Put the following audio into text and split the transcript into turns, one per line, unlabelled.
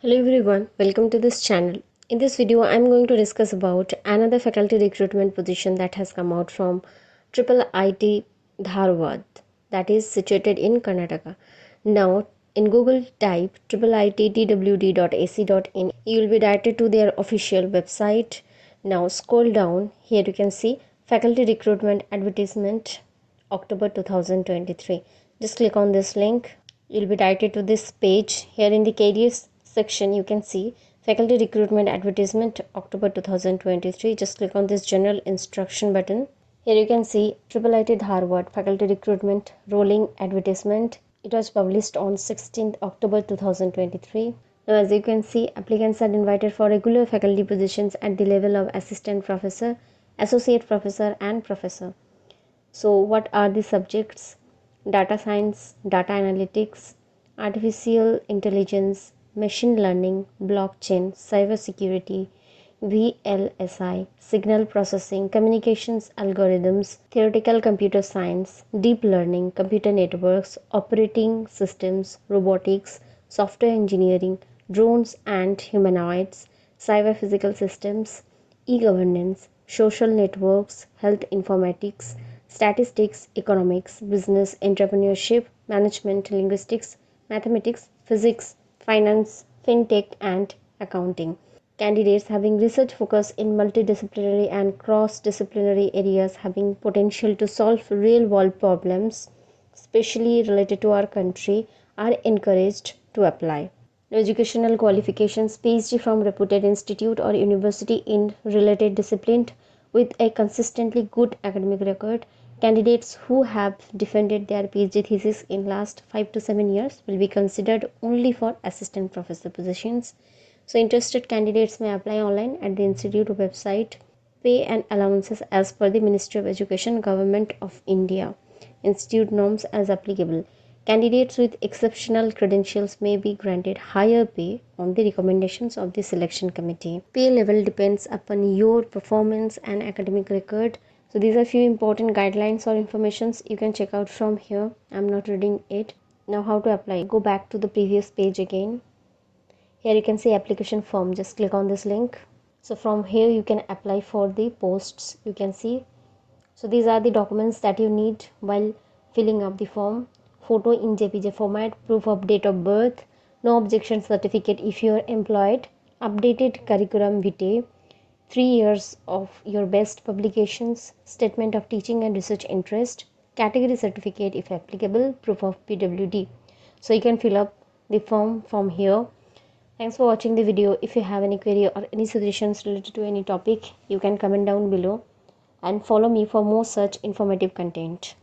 Hello everyone, welcome to this channel. In this video, I am going to discuss about another faculty recruitment position that has come out from IIIT Dharwad, that is situated in Karnataka. Now, in Google type IIIT you will be directed to their official website. Now scroll down, here you can see faculty recruitment advertisement October 2023. Just click on this link. You'll be directed to this page. Here in the careers section, you can see faculty recruitment advertisement October 2023. Just click on this general instruction button. Here you can see IIIT Dharwad faculty recruitment rolling advertisement. It was published on 16th October 2023. Now, as you can see, applicants are invited for regular faculty positions at the level of assistant professor, associate professor, and professor. So, what are the subjects? Data science, data analytics, artificial intelligence, machine learning, blockchain, cybersecurity, VLSI, signal processing, communications algorithms, theoretical computer science, deep learning, computer networks, operating systems, robotics, software engineering, drones and humanoids, cyber physical systems, e-governance, social networks, health informatics, statistics, economics, business, entrepreneurship, management, linguistics, mathematics, physics, finance, fintech, and accounting. Candidates having research focus in multidisciplinary and cross-disciplinary areas having potential to solve real-world problems, especially related to our country, are encouraged to apply. Educational qualifications: PhD from reputed institute or university in related discipline with a consistently good academic record. Candidates who have defended their PhD thesis in last 5 to 7 years will be considered only for assistant professor positions. So interested candidates may apply online at the institute website. Pay and allowances as per the Ministry of Education, Government of India. Institute norms as applicable. Candidates with exceptional credentials may be granted higher pay on the recommendations of the selection committee. Pay level depends upon your performance and academic record. So these are few important guidelines or informations you can check out from here. I'm not reading it. Now how to apply? Go back to the previous page again. Here you can see application form. Just click on this link. So from here you can apply for the posts. You can see. So these are the documents that you need while filling up the form. Photo in JPG format, proof of date of birth, no objection certificate if you are employed, updated curriculum vitae, 3 years of your best publications, statement of teaching and research interest, category certificate if applicable, proof of PWD. So you can fill up the form from here. Thanks for watching the video. If you have any query or any suggestions related to any topic, you can comment down below and follow me for more such informative content.